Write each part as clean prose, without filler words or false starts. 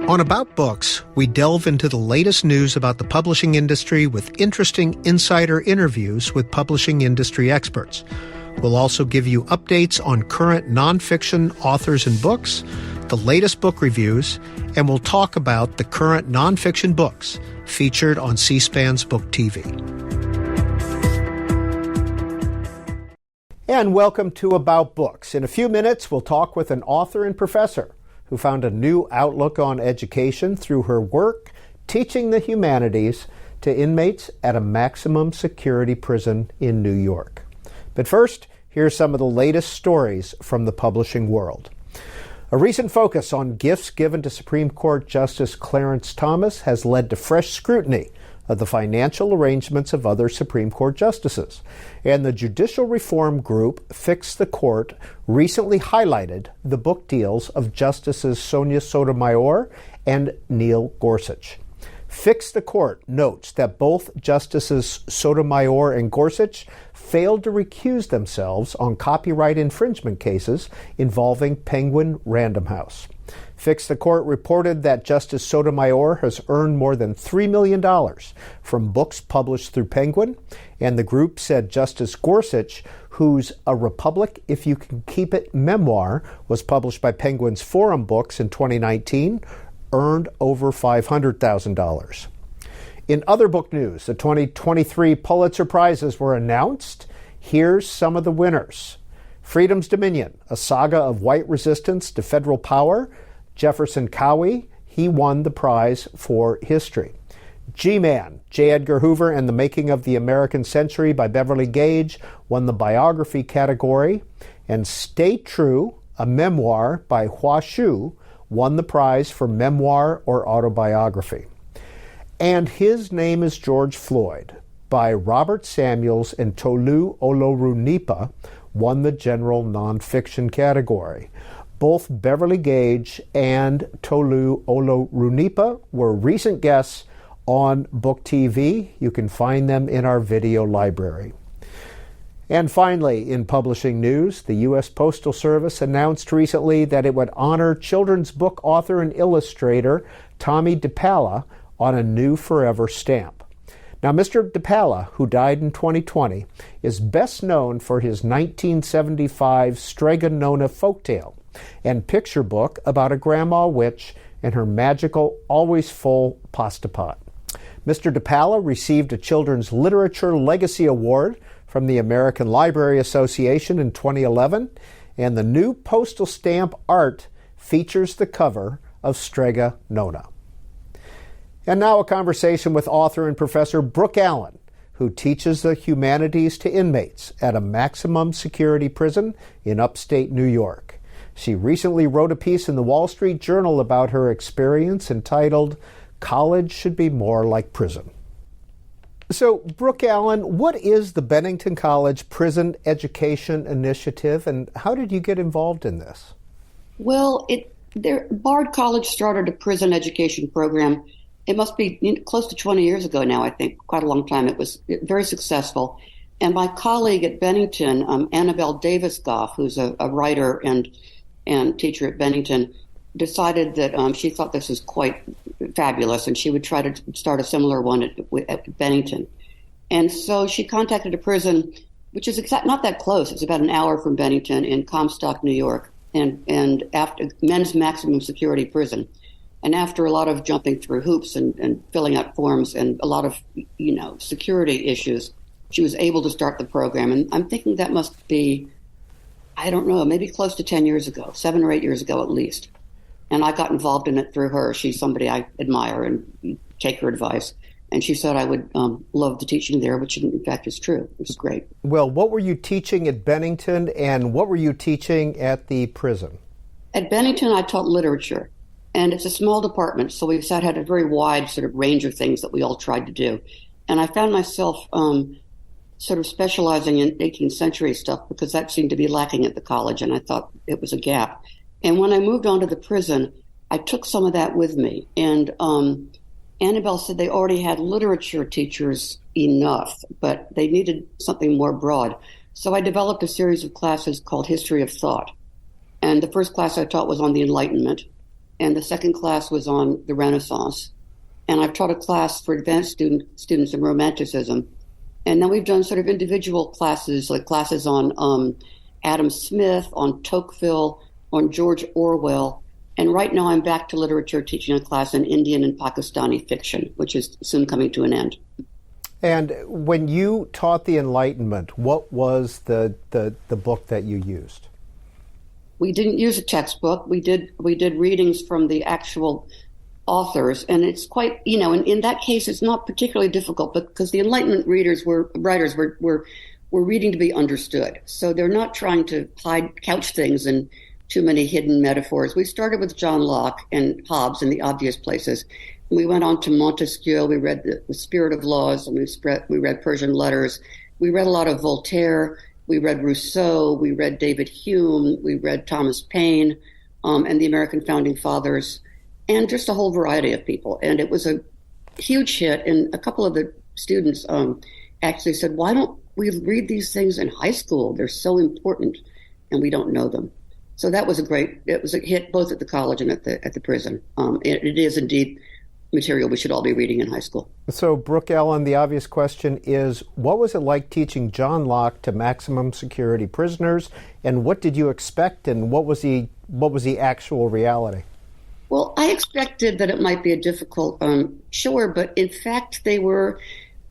On About Books, we delve into the latest news about the publishing industry with interesting insider interviews with publishing industry experts. We'll also give you updates on current nonfiction authors and books, the latest book reviews, and we'll talk about the current nonfiction books featured on C-SPAN's Book TV. And welcome to About Books. In a few minutes, we'll talk with an author and professor who found a new outlook on education through her work teaching the humanities to inmates at a maximum security prison in New York. But first, here's some of the latest stories from the publishing world. A recent focus on gifts given to Supreme Court Justice Clarence Thomas has led to fresh scrutiny of the financial arrangements of other Supreme Court justices. And the judicial reform group Fix the Court recently highlighted the book deals of Justices Sonia Sotomayor and Neil Gorsuch. Fix the Court notes that both Justices Sotomayor and Gorsuch failed to recuse themselves on copyright infringement cases involving Penguin Random House. Fix the Court reported that Justice Sotomayor has earned more than $3 million from books published through Penguin, and the group said Justice Gorsuch, whose A Republic If You Can Keep It memoir was published by Penguin's Forum Books in 2019, earned over $500,000. In other book news, the 2023 Pulitzer Prizes were announced. Here's some of the winners. Freedom's Dominion, a saga of white resistance to federal power. Jefferson Cowie, he won the prize for history. G-Man, J. Edgar Hoover and the Making of the American Century by Beverly Gage, won the biography category. And Stay True, a memoir by Hua Hsu, won the prize for memoir or autobiography. And His Name is George Floyd by Robert Samuels and Tolu Olorunnipa won the general nonfiction category. Both Beverly Gage and Tolu Olorunnipa were recent guests on Book TV. You can find them in our video library. And finally, in publishing news, the U.S. Postal Service announced recently that it would honor children's book author and illustrator Tommy DePalla on a new Forever stamp. Now, Mr. DePalla, who died in 2020, is best known for his 1975 Strega Nona folktale and picture book about a grandma witch and her magical, always full pasta pot. Mr. DePalla received a Children's Literature Legacy Award from the American Library Association in 2011, and the new postal stamp art features the cover of Strega Nona. And now a conversation with author and professor Brooke Allen, who teaches the humanities to inmates at a maximum security prison in upstate New York. She recently wrote a piece in the Wall Street Journal about her experience entitled, "College Should Be More Like Prison." So, Brooke Allen, what is the Bennington College Prison Education Initiative, and how did you get involved in this? Well, Bard College started a prison education program. It must be close to 20 years ago now, I think, quite a long time. It was very successful. And my colleague at Bennington, Annabelle Davis-Goff, who's a writer and teacher at Bennington, decided that she thought this was quite fabulous and she would try to start a similar one at Bennington. And so she contacted a prison, which is not that close. It's about an hour from Bennington in Comstock, New York, and after men's maximum security prison. And after a lot of jumping through hoops and filling out forms and a lot of, security issues, she was able to start the program. And I'm thinking that must be, I don't know, maybe close to 10 years ago, 7 or 8 years ago at least. And I got involved in it through her. She's somebody I admire and take her advice. And she said I would love the teaching there, which in fact is true. It was great. Well, what were you teaching at Bennington and what were you teaching at the prison? At Bennington, I taught literature. And it's a small department, so we had a very wide sort of range of things that we all tried to do. And I found myself sort of specializing in 18th century stuff because that seemed to be lacking at the college, and I thought it was a gap. And when I moved on to the prison, I took some of that with me. And Annabelle said they already had literature teachers enough, but they needed something more broad. So I developed a series of classes called History of Thought. And the first class I taught was on the Enlightenment. and the second class was on the Renaissance. And I've taught a class for advanced students in Romanticism. And then we've done sort of individual classes, like classes on Adam Smith, on Tocqueville, on George Orwell. And right now I'm back to literature, teaching a class in Indian and Pakistani fiction, which is soon coming to an end. And when you taught the Enlightenment, what was the book that you used? We didn't use a textbook. We did readings from the actual authors, and it's quite, in that case, it's not particularly difficult because the Enlightenment writers were reading to be understood. So they're not trying to couch things in too many hidden metaphors. We started with John Locke and Hobbes in the obvious places. We went on to Montesquieu. We read the Spirit of Laws, and we read Persian Letters. We read a lot of Voltaire. We read Rousseau. We read David Hume. We read Thomas Paine and the American Founding Fathers, and just a whole variety of people. And it was a huge hit. And a couple of the students actually said, "Why don't we read these things in high school? They're so important, and we don't know them." So that was it was a hit both at the college and at the prison. It is indeed material we should all be reading in high school. So, Brooke Allen, the obvious question is, what was it like teaching John Locke to maximum security prisoners, and what did you expect, and what was the actual reality? Well, I expected that it might be a difficult chore, but in fact they were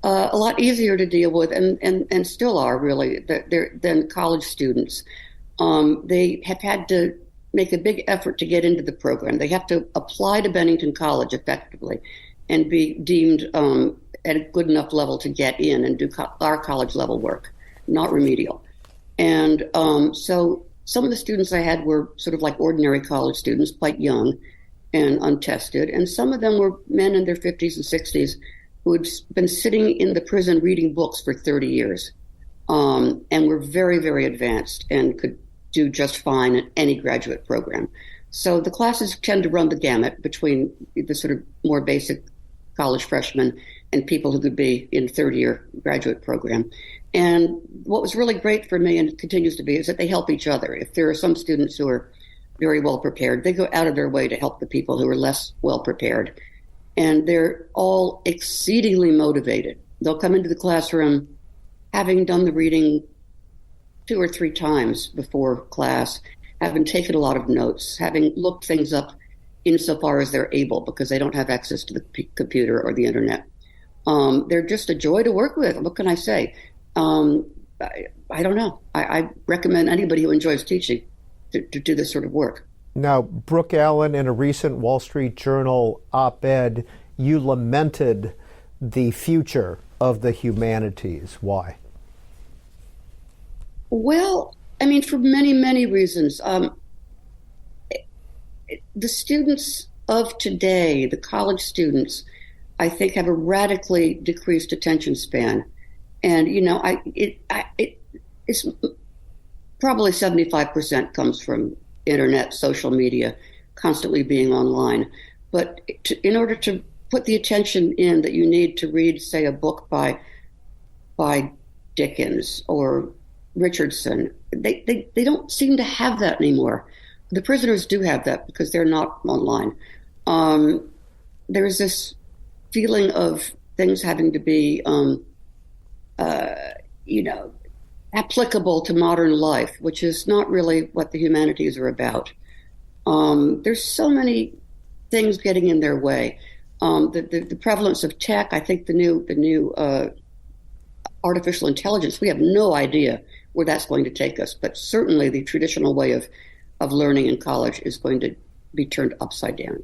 a lot easier to deal with, and still are really, than college students. They have had to make a big effort to get into the program. They have to apply to Bennington College effectively and be deemed at a good enough level to get in and do our college level work, not remedial. And so some of the students I had were sort of like ordinary college students, quite young and untested. And some of them were men in their 50s and 60s who had been sitting in the prison reading books for 30 years and were very, very advanced and could do just fine at any graduate program. So the classes tend to run the gamut between the sort of more basic college freshmen and people who could be in third-year graduate program. And what was really great for me, and continues to be, is that they help each other. If there are some students who are very well prepared, they go out of their way to help the people who are less well prepared. And they're all exceedingly motivated. They'll come into the classroom having done the reading 2 or 3 times before class, having taken a lot of notes, having looked things up insofar as they're able because they don't have access to the computer or the internet. They're just a joy to work with. What can I say? I don't know. I recommend anybody who enjoys teaching to do this sort of work. Now, Brooke Allen, in a recent Wall Street Journal op-ed, you lamented the future of the humanities. Why? Well, I mean, for many, many reasons. The students of today, the college students, I think have a radically decreased attention span. And, it's probably 75% comes from internet, social media, constantly being online. But in order to put the attention in that you need to read, say, a book by Dickens or Richardson, they don't seem to have that anymore. The prisoners do have that because they're not online. There's this feeling of things having to be, applicable to modern life, which is not really what the humanities are about. There's so many things getting in their way. The prevalence of tech, I think the new artificial intelligence, we have no idea where that's going to take us, but certainly the traditional way of learning in college is going to be turned upside down.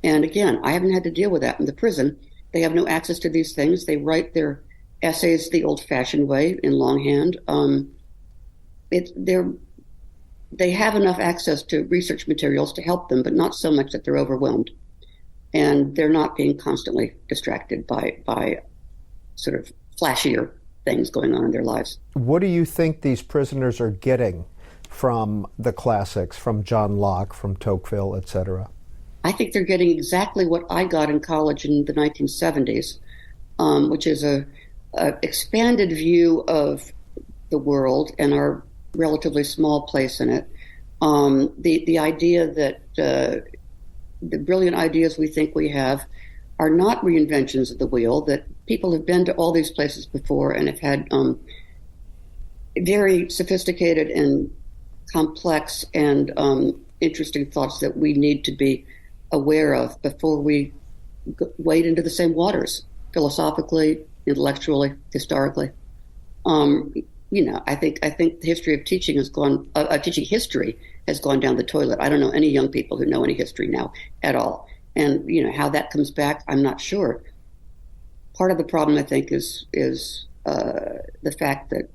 And again, I haven't had to deal with that in the prison. They have no access to these things. They write their essays the old-fashioned way in longhand. They have enough access to research materials to help them, but not so much that they're overwhelmed. And they're not being constantly distracted by sort of flashier things going on in their lives. What do you think these prisoners are getting from the classics, from John Locke, from Tocqueville, etc.? I think they're getting exactly what I got in college in the 1970s, which is a expanded view of the world and our relatively small place in it. The idea that the brilliant ideas we think we have are not reinventions of the wheel, that people have been to all these places before and have had very sophisticated and complex and interesting thoughts that we need to be aware of before we wade into the same waters, philosophically, intellectually, historically. I think the history of teaching teaching history has gone down the toilet. I don't know any young people who know any history now at all. And, how that comes back, I'm not sure. Part of the problem, I think, is the fact that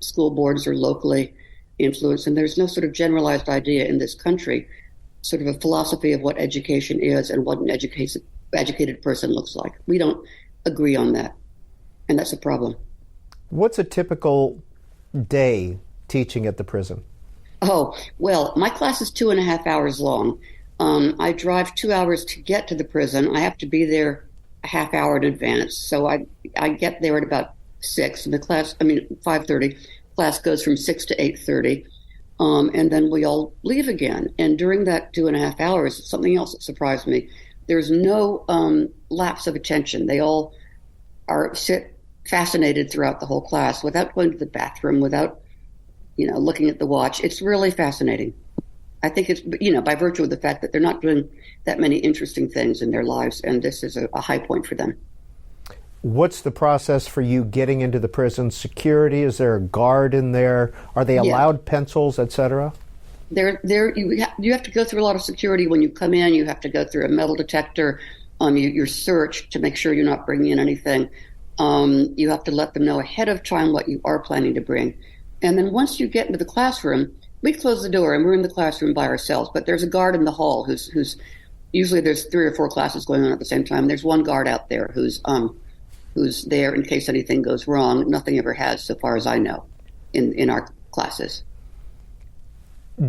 school boards are locally influenced, and there's no sort of generalized idea in this country, sort of a philosophy of what education is and what an educated person looks like. We don't agree on that, and that's a problem. What's a typical day teaching at the prison? Oh, well, my class is 2.5 hours long. I drive 2 hours to get to the prison. I have to be there a half hour in advance. So I get there at about 6. And 5:30. Class goes from 6 to 8:30. And then we all leave again. And during that 2.5 hours, something else that surprised me, there's no lapse of attention. They all sit fascinated throughout the whole class without going to the bathroom, without, looking at the watch. It's really fascinating. I think it's, by virtue of the fact that they're not doing that many interesting things in their lives, and this is a high point for them. What's the process for you getting into the prison? Security? Is there a guard in there? Are they allowed pencils, etc.? You have to go through a lot of security when you come in. You have to go through a metal detector. You're searched to make sure you're not bringing in anything. You have to let them know ahead of time what you are planning to bring. And then once you get into the classroom, we close the door and we're in the classroom by ourselves. But there's a guard in the hall who's usually there's 3 or 4 classes going on at the same time. There's one guard out there who's there in case anything goes wrong. Nothing ever has, so far as I know, in our classes.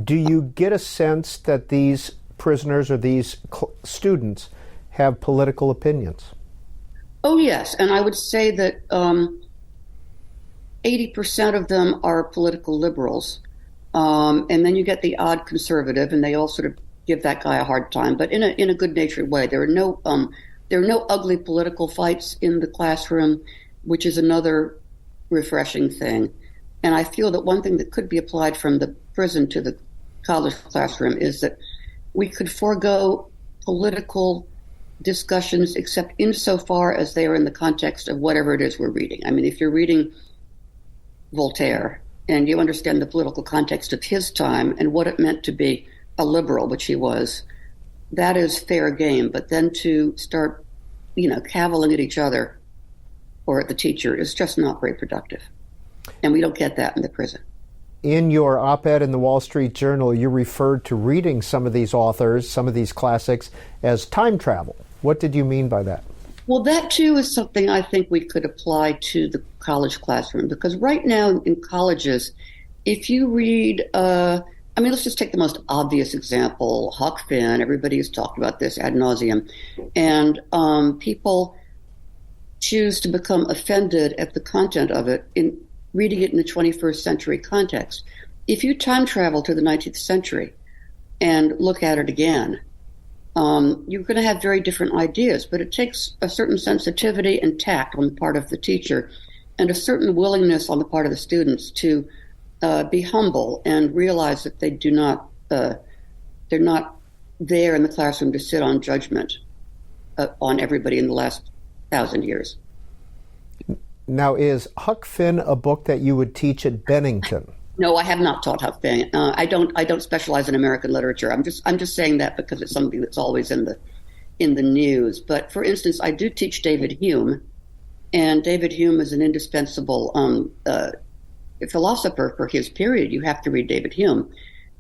Do you get a sense that these prisoners or these students have political opinions? Oh, yes. And I would say that 80% of them are political liberals. And then you get the odd conservative, and they all sort of give that guy a hard time, but in a good-natured way. There are no ugly political fights in the classroom, which is another refreshing thing. And I feel that one thing that could be applied from the prison to the college classroom is that we could forego political discussions except insofar as they are in the context of whatever it is we're reading. I mean, if you're reading Voltaire and you understand the political context of his time and what it meant to be a liberal, which he was, that is fair game. But then to start, caviling at each other or at the teacher is just not very productive. And we don't get that in the prison. In your op-ed in the Wall Street Journal, you referred to reading some of these authors, some of these classics, as time travel. What did you mean by that? Well, that too is something I think we could apply to the college classroom, because right now in colleges, if you read, let's just take the most obvious example, Huck Finn. Everybody has talked about this ad nauseum. And people choose to become offended at the content of it in reading it in the 21st century context. If you time travel to the 19th century and look at it again, you're going to have very different ideas, but it takes a certain sensitivity and tact on the part of the teacher and a certain willingness on the part of the students to be humble and realize that they're not there in the classroom to sit on judgment on everybody in the last 1,000 years. Now, is Huck Finn a book that you would teach at Bennington? No, I have not taught Huck Finn. I don't specialize in American literature. I'm just saying that because it's something that's always in the news. But for instance, I do teach David Hume, and David Hume is an indispensable philosopher for his period. You have to read David Hume.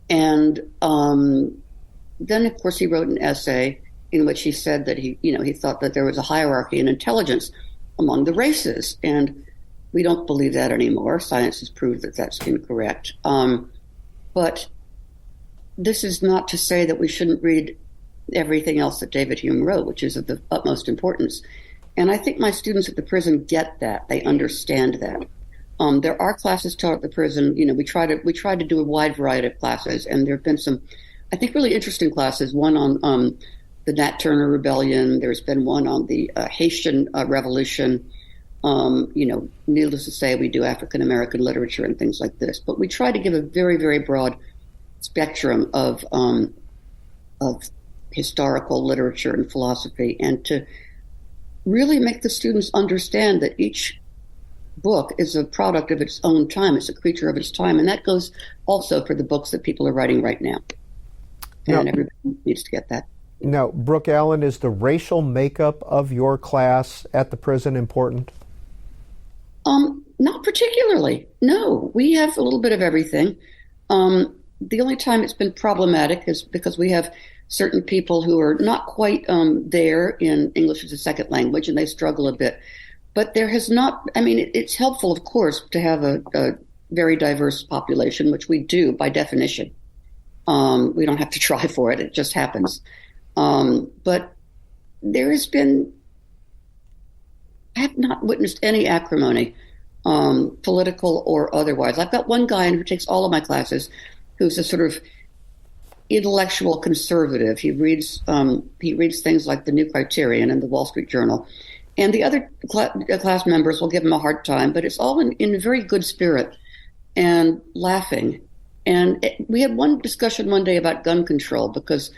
And then, of course, he wrote an essay in which he said that he thought that there was a hierarchy in intelligence among the races. And we don't believe that anymore. Science has proved that that's incorrect. But this is not to say that we shouldn't read everything else that David Hume wrote, which is of the utmost importance. And I think my students at the prison get that. They understand that. There are classes taught at the prison. We try to do a wide variety of classes, and there have been some, I think, really interesting classes. One on the Nat Turner Rebellion. There's been one on the Haitian Revolution. Needless to say, we do African American literature and things like this. But we try to give a very, very broad spectrum of historical literature and philosophy, and to really make the students understand that each book is a product of its own time. It's a creature of its time. And that goes also for the books that people are writing right now. And everybody needs to get that. Now, Brooke Allen, is the racial makeup of your class at the prison important? Not particularly. No, we have a little bit of everything. The only time it's been problematic is because we have certain people who are not quite there in English as a second language, and they struggle a bit. But there has not, it's helpful, of course, to have a very diverse population, which we do by definition. We don't have to try for it. It just happens. But there has been, I have not witnessed any acrimony, political or otherwise. I've got one guy who takes all of my classes who's a sort of intellectual conservative. He reads things like the New Criterion and the Wall Street Journal. And the other class members will give him a hard time, but it's all in a very good spirit and laughing. And we had one discussion one day about gun control, because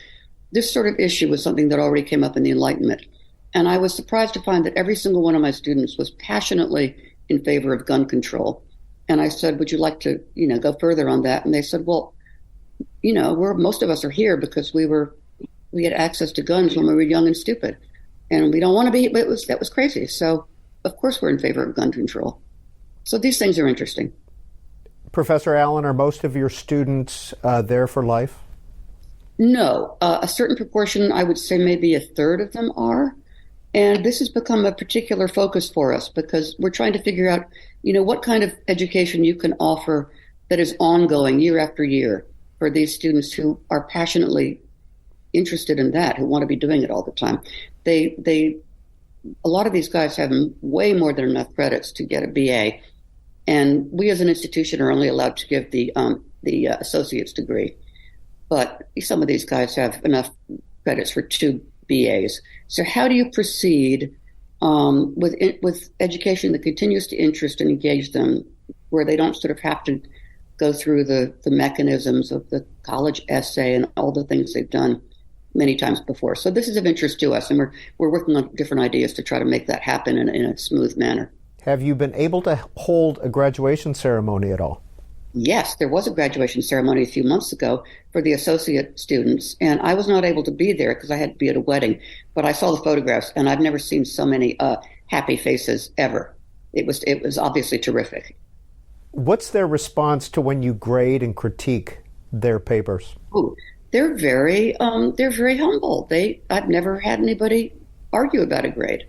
this sort of issue was something that already came up in the Enlightenment. And I was surprised to find that every single one of my students was passionately in favor of gun control. And I said, would you like to, go further on that? And they said, well, most of us are here because we had access to guns when we were young and stupid. And we don't want to be, but that was crazy. So of course we're in favor of gun control. So these things are interesting. Professor Allen, are most of your students there for life? No, a certain proportion, I would say maybe a third of them are. And this has become a particular focus for us because we're trying to figure out, what kind of education you can offer that is ongoing year after year for these students who are passionately interested in that, who want to be doing it all the time. A lot of these guys have way more than enough credits to get a BA. And we as an institution are only allowed to give the associate's degree. But some of these guys have enough credits for 2 BAs. So how do you proceed with education that continues to interest and engage them, where they don't sort of have to go through the mechanisms of the college essay and all the things they've done many times before? So this is of interest to us, and we're working on different ideas to try to make that happen in a smooth manner. Have you been able to hold a graduation ceremony at all? Yes, there was a graduation ceremony a few months ago for the associate students, and I was not able to be there because I had to be at a wedding, but I saw the photographs, and I've never seen so many happy faces ever. It was obviously terrific. What's their response to when you grade and critique their papers? Ooh, they're very humble. I've never had anybody argue about a grade.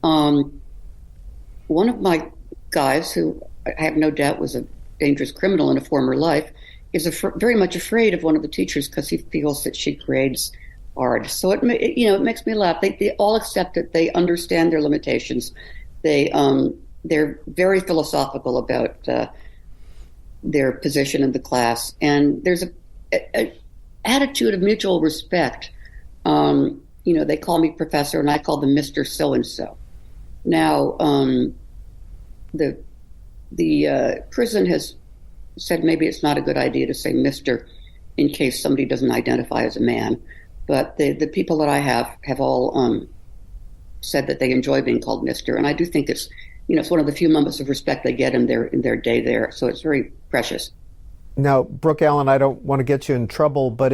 One of my guys, who I have no doubt was a dangerous criminal in a former life, is very much afraid of one of the teachers because he feels that she grades hard. So it makes me laugh. They all accept it. They understand their limitations. They're very philosophical about their position in the class, and there's a attitude of mutual respect. They call me professor, and I call them Mr. So-and-so. Now, the prison has said maybe it's not a good idea to say Mr. in case somebody doesn't identify as a man. But the people that I have all said that they enjoy being called Mr. And I do think it's one of the few moments of respect they get in their day there. So it's very precious. Now, Brooke Allen, I don't want to get you in trouble, but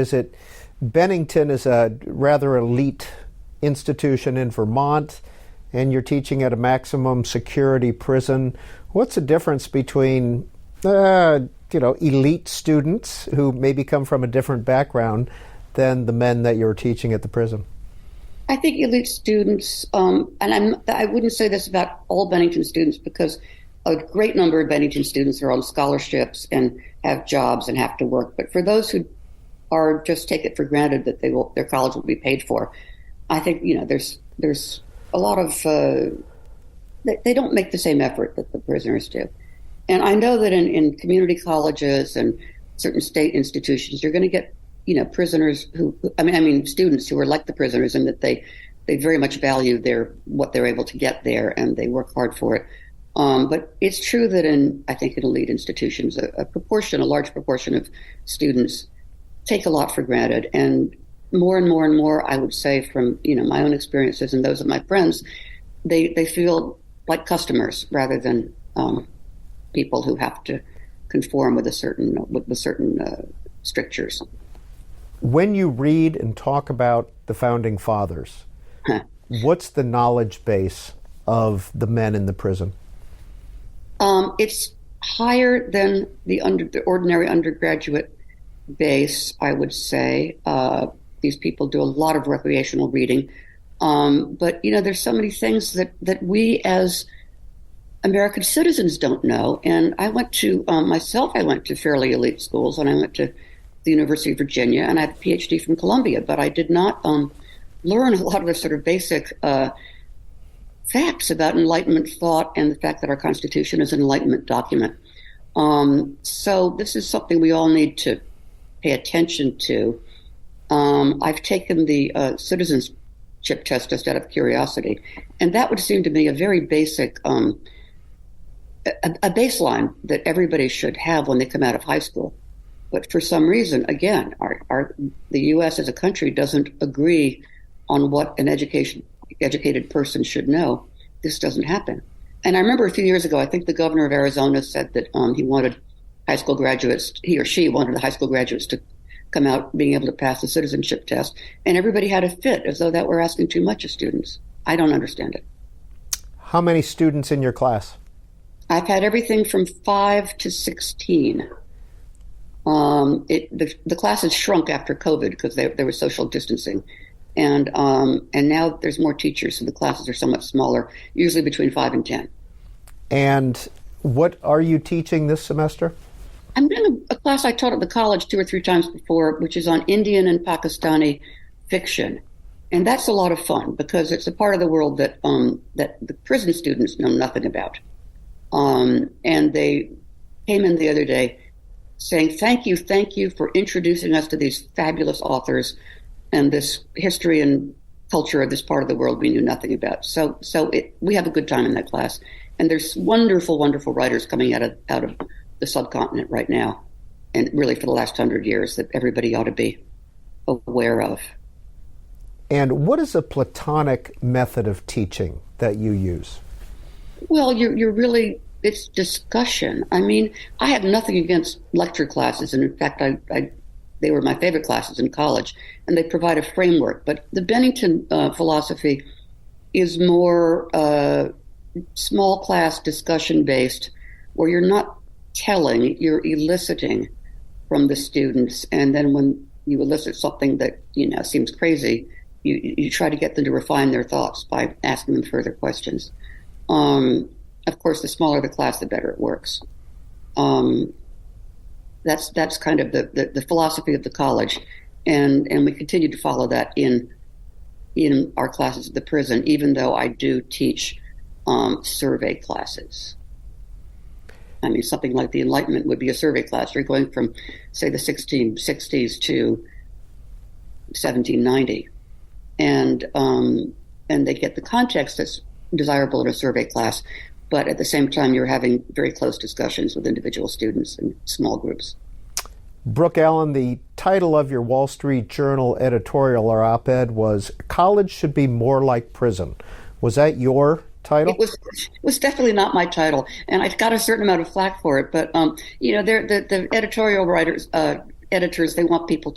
Bennington is a rather elite institution in Vermont, and you're teaching at a maximum security prison. What's the difference between, elite students who maybe come from a different background than the men that you're teaching at the prison? I think elite students, and I wouldn't say this about all Bennington students, because a great number of Bennington students are on scholarships and have jobs and have to work. But for those who are just take it for granted that their college will be paid for, I think there's a lot of they don't make the same effort that the prisoners do. And I know that in community colleges and certain state institutions, you're going to get prisoners students who are like the prisoners, and that they very much value what they're able to get there, and they work hard for it. But it's true that I think in elite institutions, a large proportion of students take a lot for granted, and more and more, I would say, from my own experiences and those of my friends, they feel like customers rather than people who have to conform with certain strictures. When you read and talk about the Founding Fathers, what's the knowledge base of the men in the prison? It's higher than the ordinary undergraduate base, I would say. These people do a lot of recreational reading. But, there's so many things that we as American citizens don't know. And I went to fairly elite schools, and I went to the University of Virginia, and I have a PhD from Columbia, but I did not learn a lot of the sort of basic facts about Enlightenment thought and the fact that our Constitution is an Enlightenment document. So this is something we all need to pay attention to. I've taken the citizenship test just out of curiosity, and that would seem to be a very basic, a baseline that everybody should have when they come out of high school. But for some reason, again, the U.S. as a country doesn't agree on what an educated person should know. This doesn't happen. And I remember a few years ago, I think the governor of Arizona said that he wanted he or she wanted the high school graduates to come out being able to pass the citizenship test, and everybody had a fit as though that were asking too much of students. I don't understand it. How many students in your class? I've had everything from 5 to 16. The class has shrunk after COVID because there was social distancing. And now there's more teachers, so the classes are somewhat smaller, usually between 5 and 10. And what are you teaching this semester? I'm doing a class I taught at the college 2 or 3 times before, which is on Indian and Pakistani fiction. And that's a lot of fun because it's a part of the world that the prison students know nothing about. And they came in the other day saying, thank you for introducing us to these fabulous authors and this history and culture of this part of the world we knew nothing about. So we have a good time in that class. And there's wonderful, wonderful writers coming out of the subcontinent right now, and really for the last 100 years, that everybody ought to be aware of. And what is a Platonic method of teaching that you use? Well, it's discussion. I mean, I have nothing against lecture classes, and in fact, they were my favorite classes in college, and they provide a framework. But the Bennington philosophy is more small class discussion based, where you're not telling, you're eliciting from the students, and then when you elicit something that seems crazy, you try to get them to refine their thoughts by asking them further questions. Of course, the smaller the class, the better it works. That's kind of the philosophy of the college, and we continue to follow that in our classes at the prison, even though I do teach survey classes. I mean, something like the Enlightenment would be a survey class. You're going from, say, the 1660s to 1790, and they get the context that's desirable in a survey class, but at the same time, you're having very close discussions with individual students in small groups. Brooke Allen, the title of your Wall Street Journal editorial or op-ed was "College Should Be More Like Prison." Was that your title? It was definitely not my title, and I got a certain amount of flack for it. But the editorial editors, they want people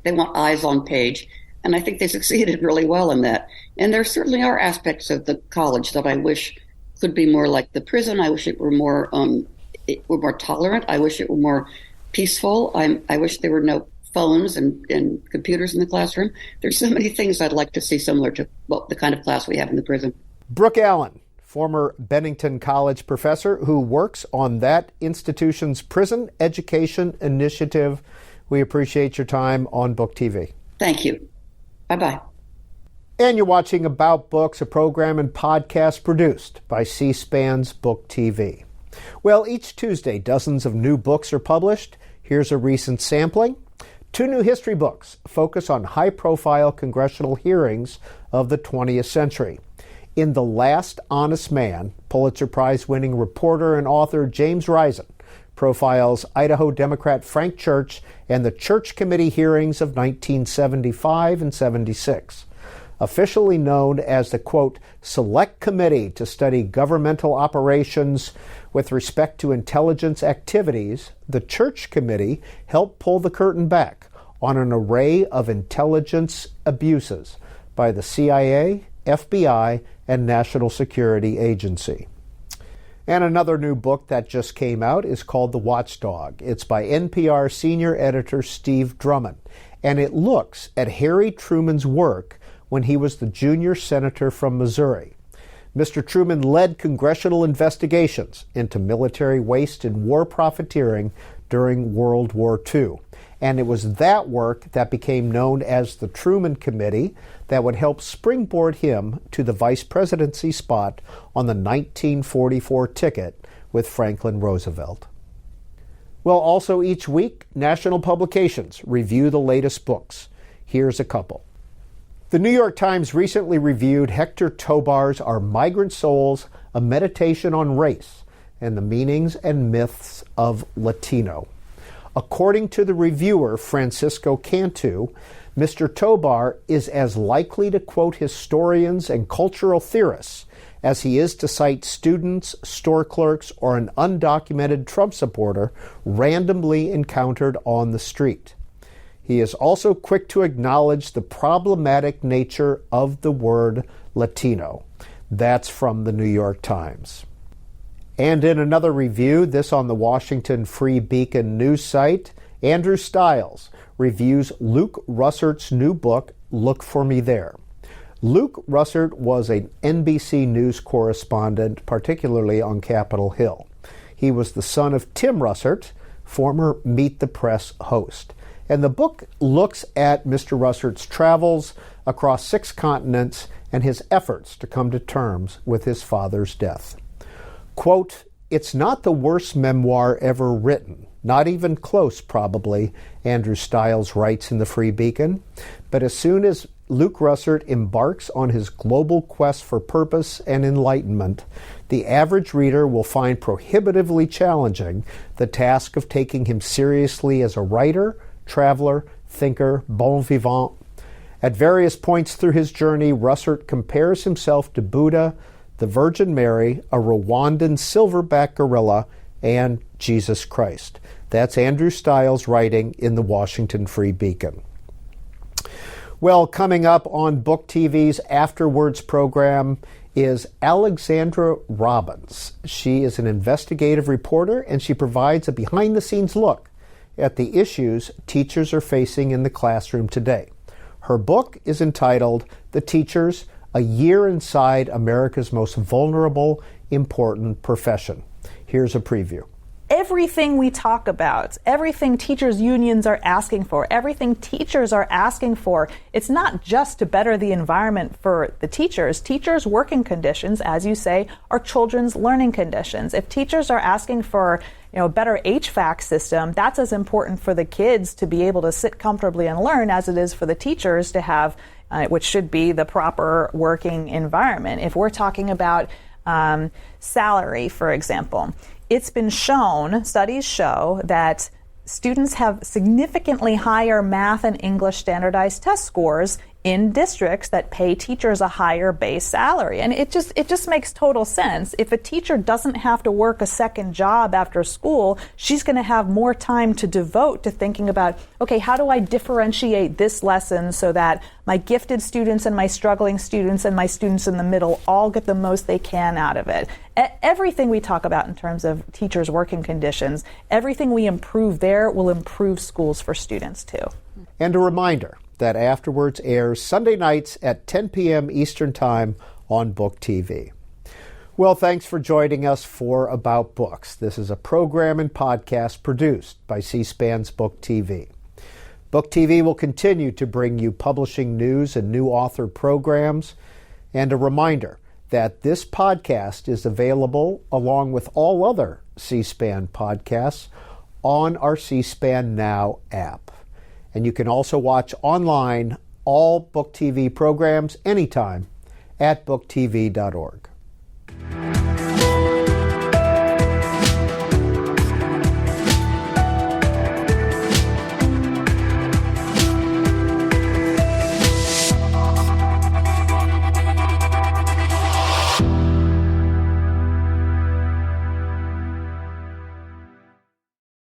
they want eyes on page, and I think they succeeded really well in that. And there certainly are aspects of the college that I wish could be more like the prison. I wish it were more tolerant. I wish it were more peaceful. I wish there were no phones and computers in the classroom. There's so many things I'd like to see similar to the kind of class we have in the prison. Brooke Allen, former Bennington College professor who works on that institution's prison education initiative. We appreciate your time on Book TV. Thank you. Bye-bye. And you're watching About Books, a program and podcast produced by C-SPAN's Book TV. Well, each Tuesday, dozens of new books are published. Here's a recent sampling. Two new history books focus on high-profile congressional hearings of the 20th century. In The Last Honest Man, Pulitzer Prize-winning reporter and author James Risen profiles Idaho Democrat Frank Church and the Church Committee hearings of 1975 and 76. Officially known as the, quote, Select Committee to study governmental operations with respect to intelligence activities, the Church Committee helped pull the curtain back on an array of intelligence abuses by the CIA, FBI, and National Security Agency. And another new book that just came out is called The Watchdog. It's by NPR senior editor Steve Drummond, and it looks at Harry Truman's work when he was the junior senator from Missouri. Mr. Truman led congressional investigations into military waste and war profiteering during World War II. And it was that work that became known as the Truman Committee that would help springboard him to the vice presidency spot on the 1944 ticket with Franklin Roosevelt. Well, also each week, national publications review the latest books. Here's a couple. The New York Times recently reviewed Hector Tobar's Our Migrant Souls, A Meditation on Race and the Meanings and Myths of Latino. According to the reviewer, Francisco Cantu, Mr. Tobar is as likely to quote historians and cultural theorists as he is to cite students, store clerks, or an undocumented Trump supporter randomly encountered on the street. He is also quick to acknowledge the problematic nature of the word Latino. That's from the New York Times. And in another review, this on the Washington Free Beacon news site, Andrew Stiles reviews Luke Russert's new book, Look for Me There. Luke Russert was an NBC News correspondent, particularly on Capitol Hill. He was the son of Tim Russert, former Meet the Press host. And the book looks at Mr. Russert's travels across 6 continents and his efforts to come to terms with his father's death. Quote, It's not the worst memoir ever written, not even close probably, Andrew Stiles writes in the Free Beacon. But as soon as Luke Russert embarks on his global quest for purpose and enlightenment, the average reader will find prohibitively challenging the task of taking him seriously as a writer, traveler, thinker, bon vivant. At various points through his journey, Russert compares himself to Buddha, the Virgin Mary, a Rwandan silverback gorilla, and Jesus Christ. That's Andrew Stiles writing in the Washington Free Beacon. Well, coming up on Book TV's Afterwards program is Alexandra Robbins. She is an investigative reporter, and she provides a behind-the-scenes look at the issues teachers are facing in the classroom today. Her book is entitled The Teachers, A Year Inside America's Most Vulnerable, Important Profession. Here's a preview. Everything we talk about, everything teachers' unions are asking for, everything teachers are asking for, it's not just to better the environment for the teachers. Teachers' working conditions, as you say, are children's learning conditions. If teachers are asking for a better HVAC system, that's as important for the kids to be able to sit comfortably and learn as it is for the teachers to have, which should be the proper working environment. If we're talking about salary, for example, it's been shown, studies show, that students have significantly higher math and English standardized test scores in districts that pay teachers a higher base salary. And it just makes total sense. If a teacher doesn't have to work a second job after school, she's going to have more time to devote to thinking about, okay, how do I differentiate this lesson so that my gifted students and my struggling students and my students in the middle all get the most they can out of it. Everything we talk about in terms of teachers' working conditions, everything we improve there will improve schools for students too. And a reminder that Afterwards airs Sunday nights at 10 p.m. Eastern Time on Book TV. Well, thanks for joining us for About Books. This is a program and podcast produced by C-SPAN's Book TV. Book TV will continue to bring you publishing news and new author programs. And a reminder that this podcast is available along with all other C-SPAN podcasts on our C-SPAN Now app. And you can also watch online all Book TV programs anytime at booktv.org.